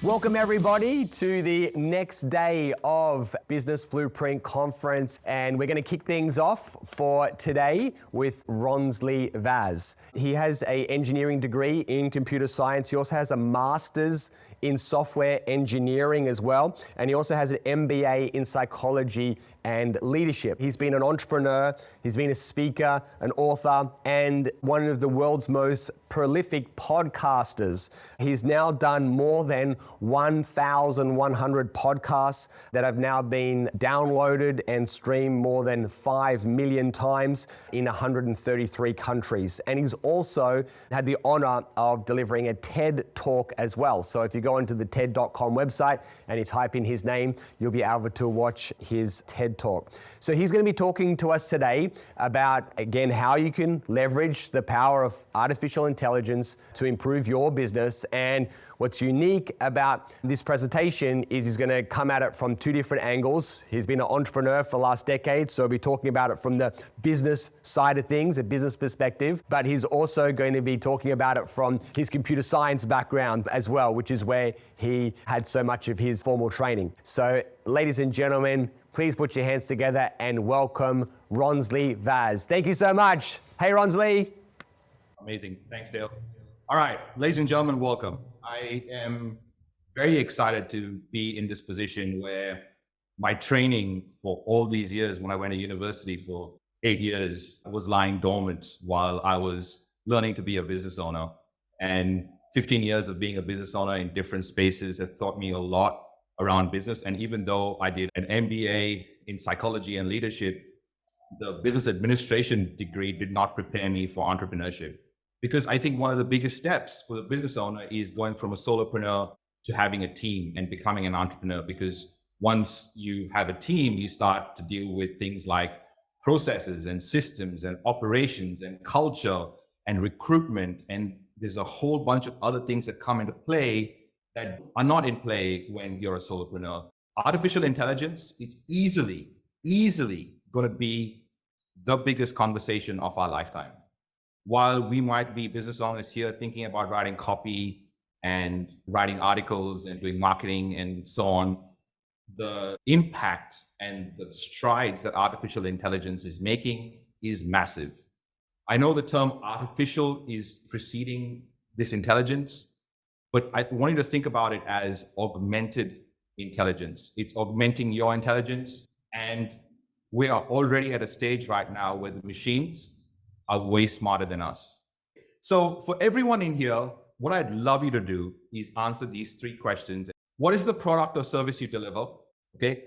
Welcome everybody to the next day of Business Blueprint Conference, and we're going to kick things off for today with Ronsley Vaz. He has an engineering degree in computer science. He also has a master's in software engineering as well, and he also has an MBA in psychology and leadership. He's been an entrepreneur, he's been a speaker, an author, and one of the world's most prolific podcasters. He's now done more than 1,100 podcasts that have now been downloaded and streamed more than 5 million times in 133 countries. And he's also had the honor of delivering a TED Talk as well. So if you go into the TED.com website and you type in his name, you'll be able to watch his TED Talk. So he's going to be talking to us today about, again, how you can leverage the power of artificial intelligence to improve your business. And what's unique about this presentation is he's going to come at it from two different angles. He's been an entrepreneur for the last decade, so he'll be talking about it from the business side of things, a business perspective, but he's also going to be talking about it from his computer science background as well, which is where he had so much of his formal training. So, ladies and gentlemen, please put your hands together and welcome Ronsley Vaz. Thank you so much. Hey, Ronsley. Amazing. Thanks, Dale. All right, ladies and gentlemen, welcome. I am very excited to be in this position where my training for all these years, when I went to university for 8 years, was lying dormant while I was learning to be a business owner. And 15 years of being a business owner in different spaces has taught me a lot around business. And even though I did an MBA in psychology and leadership, the business administration degree did not prepare me for entrepreneurship. Because I think one of the biggest steps for the business owner is going from a solopreneur to having a team and becoming an entrepreneur. Because once you have a team, you start to deal with things like processes and systems and operations and culture and recruitment. And there's a whole bunch of other things that come into play that are not in play when you're a solopreneur. Artificial intelligence is easily going to be the biggest conversation of our lifetime. While we might be business owners here thinking about writing copy and writing articles and doing marketing and so on, the impact and the strides that artificial intelligence is making is massive. I know the term artificial is preceding this intelligence, but I want you to think about it as augmented intelligence. It's augmenting your intelligence, and we are already at a stage right now where the machines are way smarter than us. So for everyone in here, what I'd love you to do is answer these three questions. What is the product or service you deliver? Okay.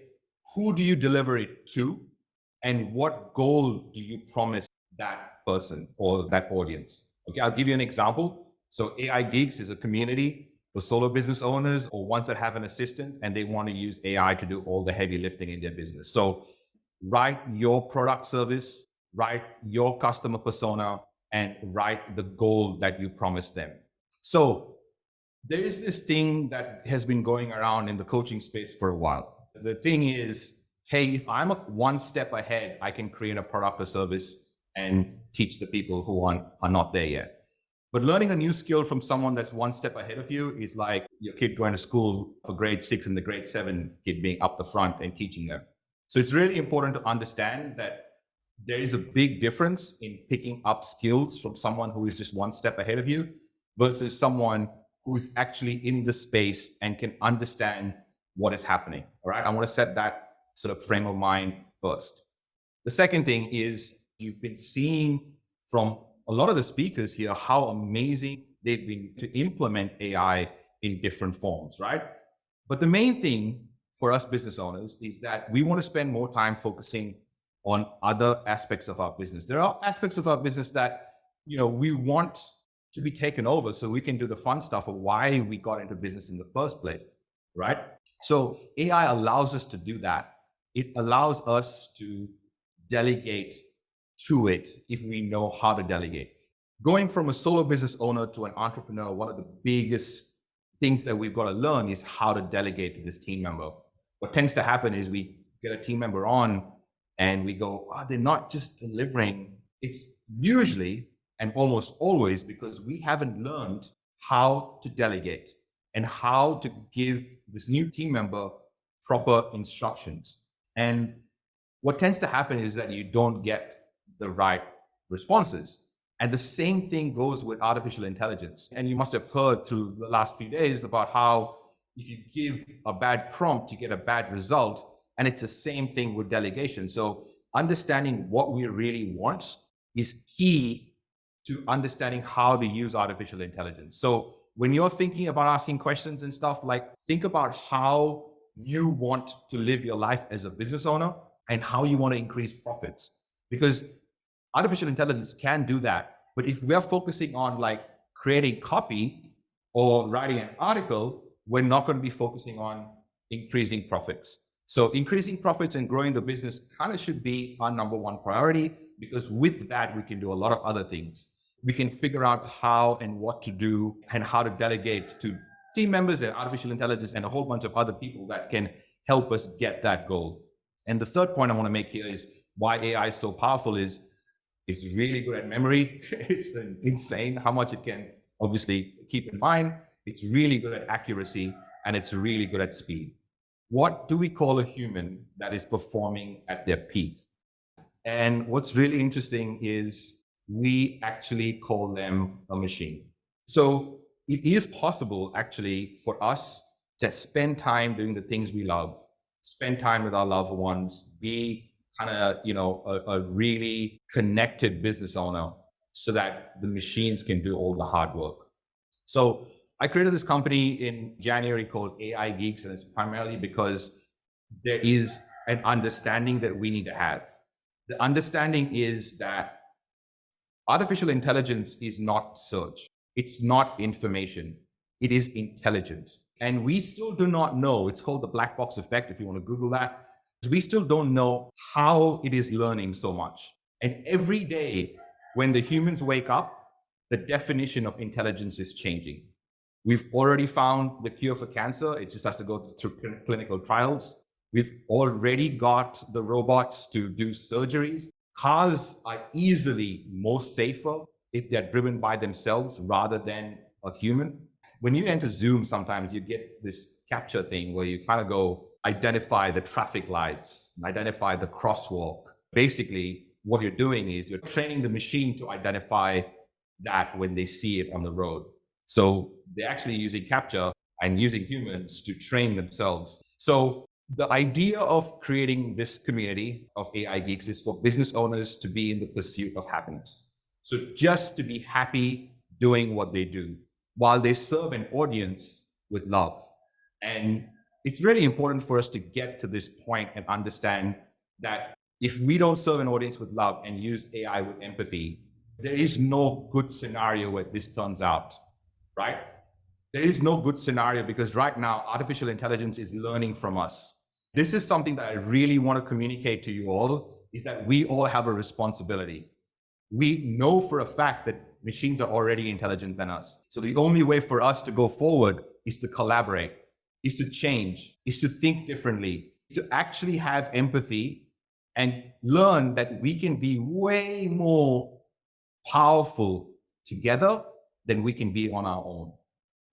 Who do you deliver it to? And what goal do you promise that person or that audience? Okay, I'll give you an example. So AI Gigs is a community for solo business owners or ones that have an assistant and they want to use AI to do all the heavy lifting in their business. So write your product service, write your customer persona, and write the goal that you promised them. So there is this thing that has been going around in the coaching space for a while. The thing is, hey, if I'm one step ahead, I can create a product or service and teach the people who are not there yet. But learning a new skill from someone that's one step ahead of you is like your kid going to school for grade 6 and the grade 7 kid being up the front and teaching them. So it's really important to understand that there is a big difference in picking up skills from someone who is just one step ahead of you versus someone who is actually in the space and can understand what is happening. All right. I want to set that sort of frame of mind first. The second thing is you've been seeing from a lot of the speakers here how amazing they've been to implement AI in different forms, right? But the main thing for us business owners is that we want to spend more time focusing on other aspects of our business. There are aspects of our business that, we want to be taken over so we can do the fun stuff of why we got into business in the first place, right? So AI allows us to do that. It allows us to delegate to it if we know how to delegate. Going from a solo business owner to an entrepreneur, one of the biggest things that we've got to learn is how to delegate to this team member. What tends to happen is we get a team member on and we go, oh, they're not just delivering. It's usually and almost always because we haven't learned how to delegate. and how to give this new team member proper instructions. And what tends to happen is that you don't get the right responses. And the same thing goes with artificial intelligence. And you must have heard through the last few days about how if you give a bad prompt, you get a bad result. And it's the same thing with delegation. So understanding what we really want is key to understanding how to use artificial intelligence. So when you're thinking about asking questions and stuff, like think about how you want to live your life as a business owner and how you want to increase profits. Because artificial intelligence can do that. But if we're focusing on like creating copy or writing an article, we're not going to be focusing on increasing profits. So increasing profits and growing the business kind of should be our number one priority, because with that, we can do a lot of other things. We can figure out how and what to do and how to delegate to team members and artificial intelligence and a whole bunch of other people that can help us get that goal. And the third point I want to make here is why AI is so powerful is it's really good at memory. It's insane how much it can obviously keep in mind. It's really good at accuracy, and it's really good at speed. What do we call a human that is performing at their peak? And what's really interesting is we actually call them a machine. So it is possible actually for us to spend time doing the things we love, spend time with our loved ones, be kind of, a really connected business owner so that the machines can do all the hard work. So I created this company in January called AI Geeks, and it's primarily because there is an understanding that we need to have. The understanding is that artificial intelligence is not search. It's not information. It is intelligent. And we still do not know, it's called the black box effect, if you want to Google that. We still don't know how it is learning so much. And every day when the humans wake up, the definition of intelligence is changing. We've already found the cure for cancer. It just has to go through clinical trials. We've already got the robots to do surgeries. Cars are easily more safer if they're driven by themselves rather than a human. When you enter Zoom, sometimes you get this capture thing where you kind of go identify the traffic lights, identify the crosswalk. Basically, what you're doing is you're training the machine to identify that when they see it on the road. So they're actually using capture and using humans to train themselves. So the idea of creating this community of AI geeks is for business owners to be in the pursuit of happiness. So just to be happy doing what they do while they serve an audience with love. And it's really important for us to get to this point and understand that if we don't serve an audience with love and use AI with empathy, there is no good scenario where this turns out, right? There is no good scenario because right now, artificial intelligence is learning from us. This is something that I really want to communicate to you all, is that we all have a responsibility. We know for a fact that machines are already intelligent than us. So the only way for us to go forward is to collaborate, is to change, is to think differently, is to actually have empathy and learn that we can be way more powerful together than we can be on our own.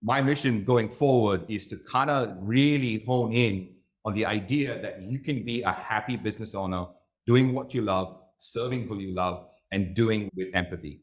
My mission going forward is to kind of really hone in on the idea that you can be a happy business owner, doing what you love, serving who you love, and doing with empathy.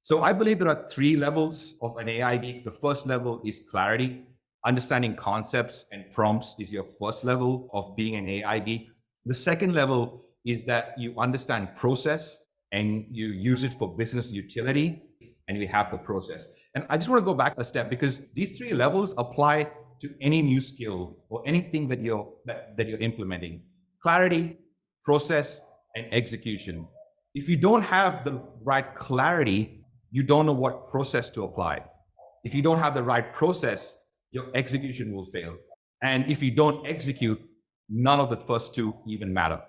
So I believe there are 3 levels of an AI geek. The first level is clarity. Understanding concepts and prompts is your first level of being an AI geek. The second level is that you understand process and you use it for business utility, and we have the process. And I just want to go back a step because these 3 levels apply to any new skill or anything that you're implementing. Clarity, process, and execution. If you don't have the right clarity, you don't know what process to apply. If you don't have the right process, your execution will fail. And if you don't execute, none of the first 2 even matter,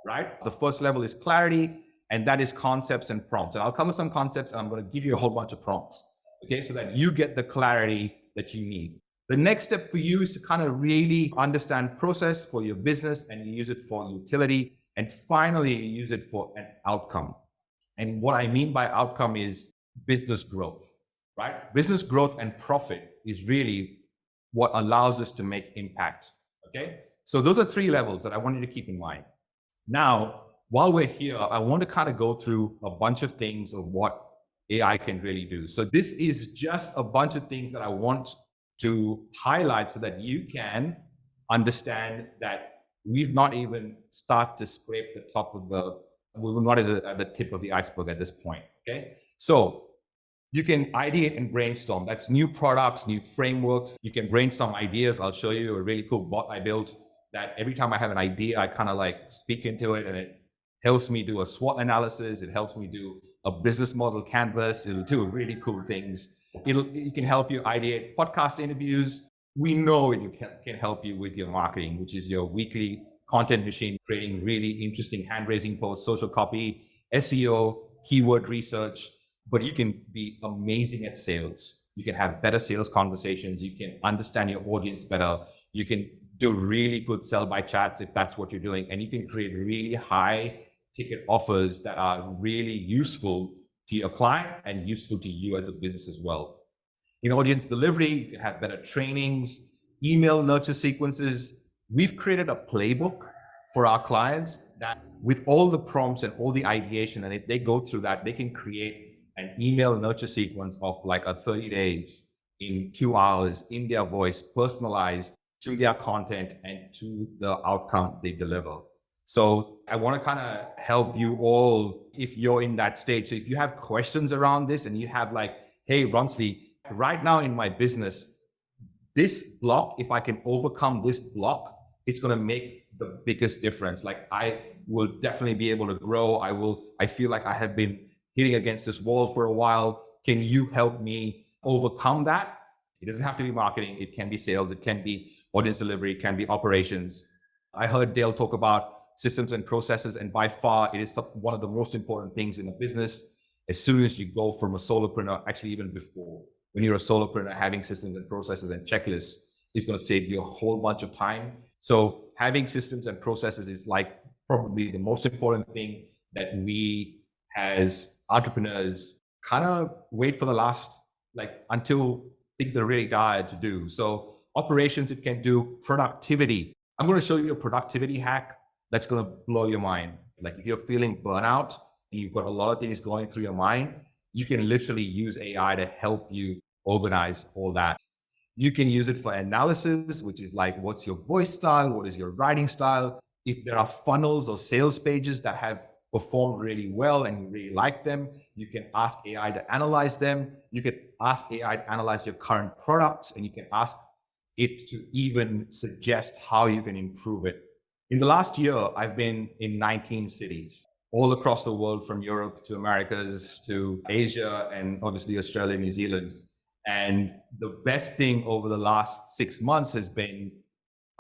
right? The first level is clarity, and that is concepts and prompts. And I'll cover some concepts, and I'm going to give you a whole bunch of prompts, okay, so that you get the clarity that you need. The next step for you is to kind of really understand process for your business, and you use it for utility. And finally, you use it for an outcome. And what I mean by outcome is business growth, right? Business growth and profit is really what allows us to make impact. Okay, so those are 3 levels that I want you to keep in mind. Now, while we're here, I want to kind of go through a bunch of things of what AI can really do. So this is just a bunch of things that I want to highlight so that you can understand that we've not even started to scrape the top of we're not at the tip of the iceberg at this point. Okay, so you can ideate and brainstorm. That's new products, new frameworks. You can brainstorm ideas. I'll show you a really cool bot I built that every time I have an idea, I kind of like speak into it and it helps me do a SWOT analysis. It helps me do a business model canvas. It'll do really cool things. It can help you ideate podcast interviews. We know it can help you with your marketing, which is your weekly content machine, creating really interesting hand-raising posts, social copy, SEO, keyword research. But you can be amazing at sales. You can have better sales conversations. You can understand your audience better. You can do really good sell by chats if that's what you're doing. And you can create really high ticket offers that are really useful to your client and useful to you as a business as well. In audience delivery, you can have better trainings, email nurture sequences. We've created a playbook for our clients that with all the prompts and all the ideation, and if they go through that, they can create an email nurture sequence of like a 30 days in 2 hours in their voice, personalized to their content and to the outcome they deliver. So I want to kind of help you all if you're in that stage. So if you have questions around this and you have like, hey, Ronsley, right now in my business, this block, if I can overcome this block, it's going to make the biggest difference. Like I will definitely be able to grow. I feel like I have been hitting against this wall for a while. Can you help me overcome that? It doesn't have to be marketing. It can be sales. It can be audience delivery. It can be operations. I heard Dale talk about systems and processes, and by far it is one of the most important things in a business. As soon as you go from a solopreneur, actually even before, when you're a solopreneur, having systems and processes and checklists is going to save you a whole bunch of time. So having systems and processes is like probably the most important thing that we as entrepreneurs kind of wait for the last, like until things are really dire to do. So operations, it can do productivity. I'm going to show you a productivity hack that's going to blow your mind. Like if you're feeling burnout and you've got a lot of things going through your mind, you can literally use AI to help you organize all that. You can use it for analysis, which is like, what's your voice style? What is your writing style? If there are funnels or sales pages that have performed really well and you really like them, you can ask AI to analyze them. You can ask AI to analyze your current products, and you can ask it to even suggest how you can improve it. In the last year, I've been in 19 cities all across the world, from Europe to Americas to Asia, and obviously Australia, New Zealand. And the best thing over the last 6 months has been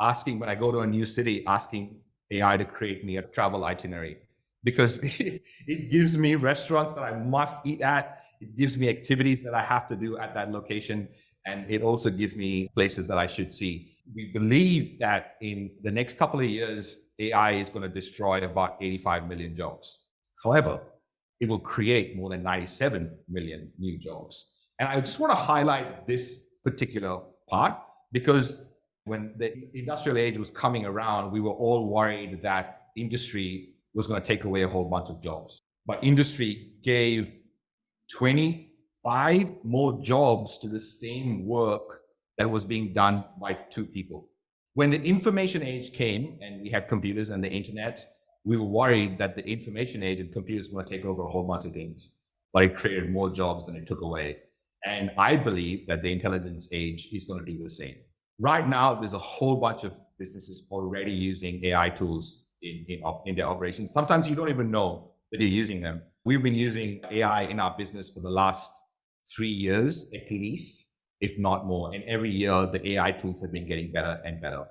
asking, when I go to a new city, asking AI to create me a travel itinerary, because it gives me restaurants that I must eat at. It gives me activities that I have to do at that location. And it also gives me places that I should see. We believe that in the next couple of years, AI is going to destroy about 85 million jobs. However, it will create more than 97 million new jobs. And I just want to highlight this particular part, because when the industrial age was coming around, we were all worried that industry was going to take away a whole bunch of jobs. But industry gave 25 more jobs to the same work that was being done by 2 people. When the information age came and we had computers and the internet, we were worried that the information age and computers were going to take over a whole bunch of things, but it created more jobs than it took away. And I believe that the intelligence age is going to do the same. Right now, there's a whole bunch of businesses already using AI tools in their operations. Sometimes you don't even know that you're using them. We've been using AI in our business for the last 3 years, at least, if not more. And every year, the AI tools have been getting better and better.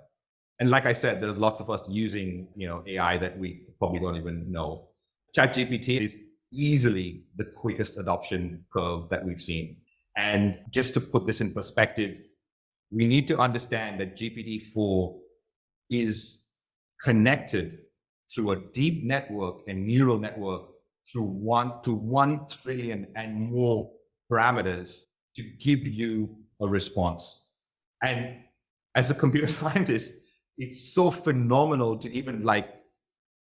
And like I said, there's lots of us using, AI that we probably don't even know. ChatGPT is easily the quickest adoption curve that we've seen. And just to put this in perspective, we need to understand that GPT-4 is connected through a deep network and neural network through 1 trillion and more parameters to give you a response. And as a computer scientist, it's so phenomenal to even like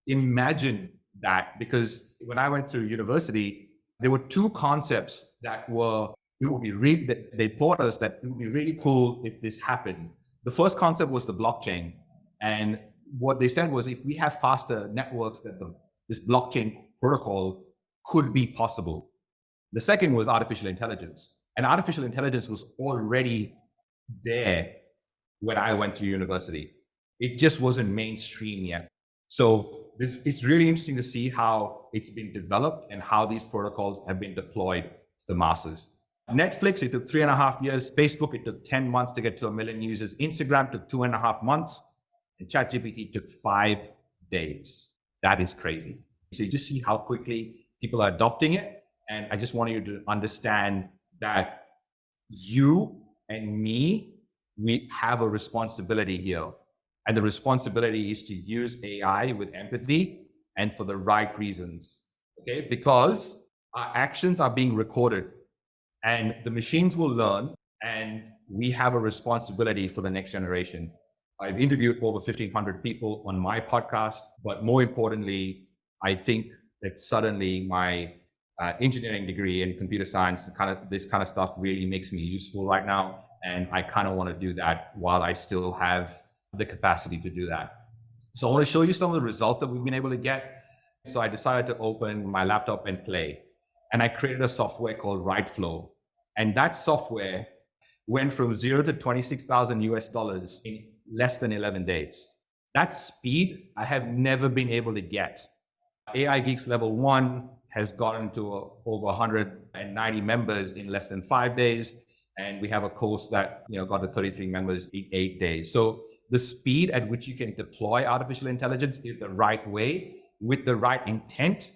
imagine that, because when I went through university, there were two concepts that they taught us that it would be really cool if this happened. The first concept was the blockchain. And what they said was, if we have faster networks, that this blockchain protocol could be possible. The second was artificial intelligence. And artificial intelligence was already there when I went through university. It just wasn't mainstream yet. So it's really interesting to see how it's been developed and how these protocols have been deployed to the masses. Netflix, it took 3.5 years. Facebook, it took 10 months to get to 1 million users. Instagram took 2.5 months. And ChatGPT took 5 days. That is crazy. So you just see how quickly people are adopting it. And I just want you to understand that you and me, we have a responsibility here. And the responsibility is to use AI with empathy and for the right reasons, okay? Because our actions are being recorded and the machines will learn, and we have a responsibility for the next generation. I've interviewed over 1,500 people on my podcast, but more importantly, I think that suddenly my engineering degree in computer science, this kind of stuff really makes me useful right now. And I kind of want to do that while I still have the capacity to do that. So I want to show you some of the results that we've been able to get. So I decided to open my laptop and play. And I created a software called WriteFlow. And that software went from 0 to 26,000 US dollars in less than 11 days. That speed I have never been able to get. AI Geeks Level 1 has gotten to over 190 members in less than 5 days. And we have a course that got to 33 members in 8 days. So the speed at which you can deploy artificial intelligence in the right way, with the right intent,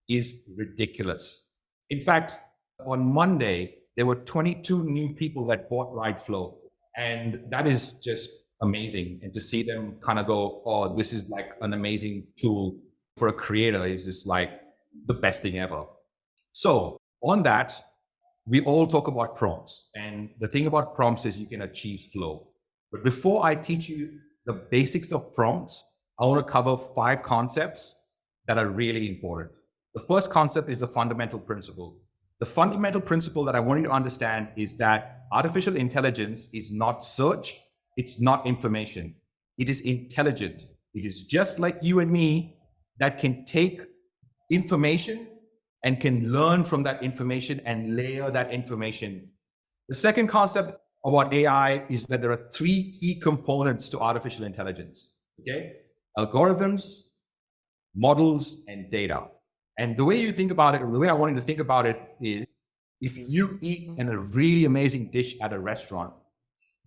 is ridiculous. In fact, on Monday, there were 22 new people that bought WriteFlow. And that is just amazing. And to see them kind of go, oh, this is like an amazing tool for a creator, is just like the best thing ever. So on that, we all talk about prompts. And the thing about prompts is you can achieve flow. But before I teach you the basics of prompts, I want to cover 5 concepts that are really important. The first concept is the fundamental principle. The fundamental principle that I want you to understand is that artificial intelligence is not search, it's not information. It is intelligent. It is just like you and me that can take information and can learn from that information and layer that information. The second concept about AI is that there are 3 key components to artificial intelligence, okay? Algorithms, models, and data. And the way you think about it, or the way I want you to think about it is, if you eat in a really amazing dish at a restaurant,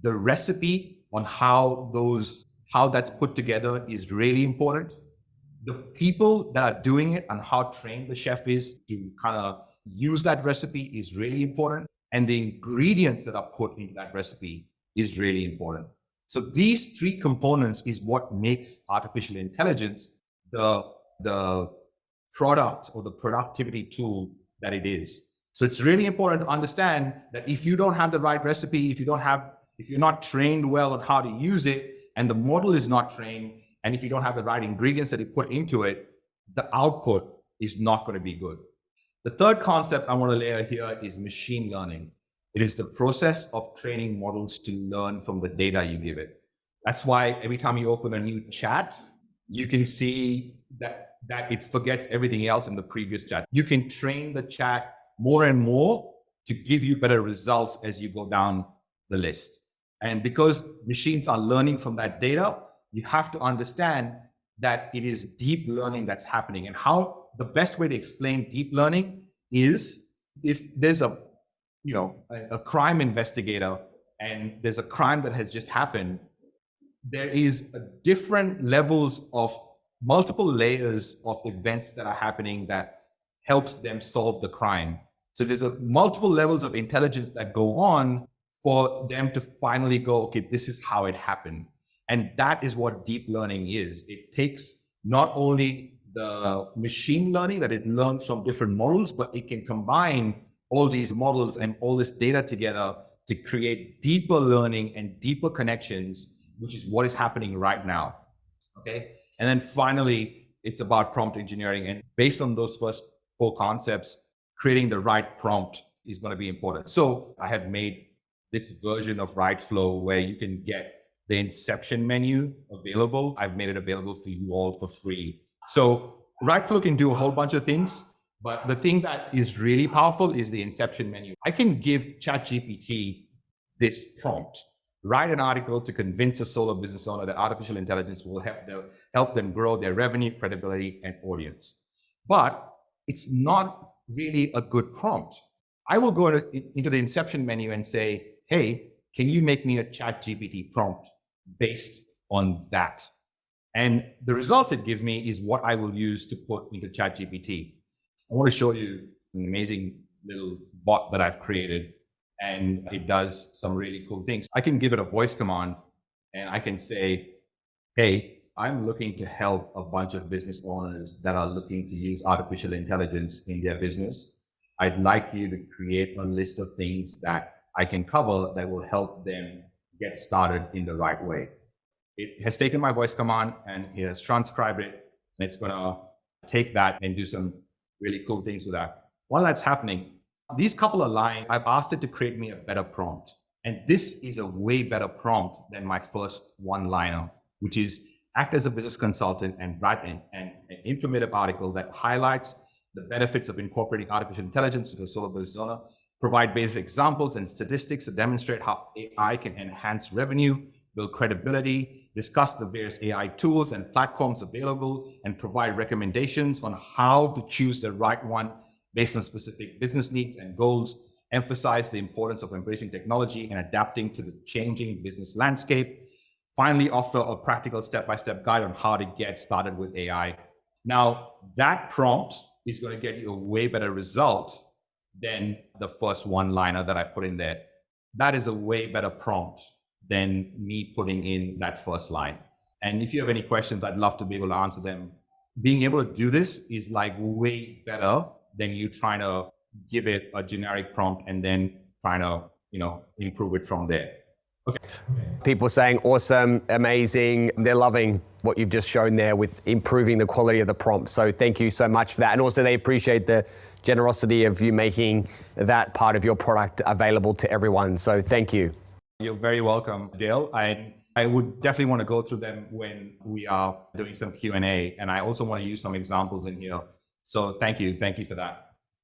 the recipe on how that's put together is really important. The people that are doing it and how trained the chef is to kind of use that recipe is really important. And the ingredients that are put into that recipe is really important. So these 3 components is what makes artificial intelligence the product or the productivity tool that it is. So it's really important to understand that if you don't have the right recipe, if you're not trained well on how to use it, and the model is not trained, and if you don't have the right ingredients that you put into it, the output is not going to be good. The third concept I want to layer here is machine learning. It is the process of training models to learn from the data you give it. That's why every time you open a new chat, you can see that it forgets everything else in the previous chat. You can train the chat more and more to give you better results as you go down the list. And because machines are learning from that data, you have to understand that it is deep learning that's happening. And how the best way to explain deep learning is, if there's a crime investigator and there's a crime that has just happened, there is different levels of multiple layers of events that are happening that helps them solve the crime. So there's multiple levels of intelligence that go on for them to finally go, okay, this is how it happened. And that is what deep learning is. It takes not only the machine learning that it learns from different models, but it can combine all these models and all this data together to create deeper learning and deeper connections which is what is happening right now. Okay. And then finally, it's about prompt engineering. And based on those first 4 concepts, creating the right prompt is going to be important. So I have made this version of RightFlow where you can get the inception menu available. I've made it available for you all for free. So RightFlow can do a whole bunch of things, but the thing that is really powerful is the inception menu. I can give ChatGPT this prompt: write an article to convince a solo business owner that artificial intelligence will help them grow their revenue, credibility, and audience. But it's not really a good prompt. I will go into the inception menu and say, hey, can you make me a ChatGPT prompt based on that? And the result it gives me is what I will use to put into ChatGPT. I want to show you an amazing little bot that I've created, and it does some really cool things. I can give it a voice command and I can say, hey, I'm looking to help a bunch of business owners that are looking to use artificial intelligence in their business. I'd like you to create a list of things that I can cover that will help them get started in the right way. It has taken my voice command and it has transcribed it, and it's going to take that and do some really cool things with that. While that's happening, these couple of lines, I've asked it to create me a better prompt. And this is a way better prompt than my first one-liner, which is act as a business consultant and write an informative article that highlights the benefits of incorporating artificial intelligence to a solo business owner, provide various examples and statistics to demonstrate how AI can enhance revenue, build credibility, discuss the various AI tools and platforms available, and provide recommendations on how to choose the right one based on specific business needs and goals, emphasize the importance of embracing technology and adapting to the changing business landscape. Finally, offer a practical step-by-step guide on how to get started with AI. Now, that prompt is going to get you a way better result than the first one-liner that I put in there. That is a way better prompt than me putting in that first line. And if you have any questions, I'd love to be able to answer them. Being able to do this is like way better than you trying to give it a generic prompt and then trying to, improve it from there. Okay. People saying awesome, amazing. They're loving what you've just shown there with improving the quality of the prompt. So thank you so much for that. And also they appreciate the generosity of you making that part of your product available to everyone. So thank you. You're very welcome, Dale. I would definitely want to go through them when we are doing some Q&A. And I also want to use some examples in here. So thank you for that.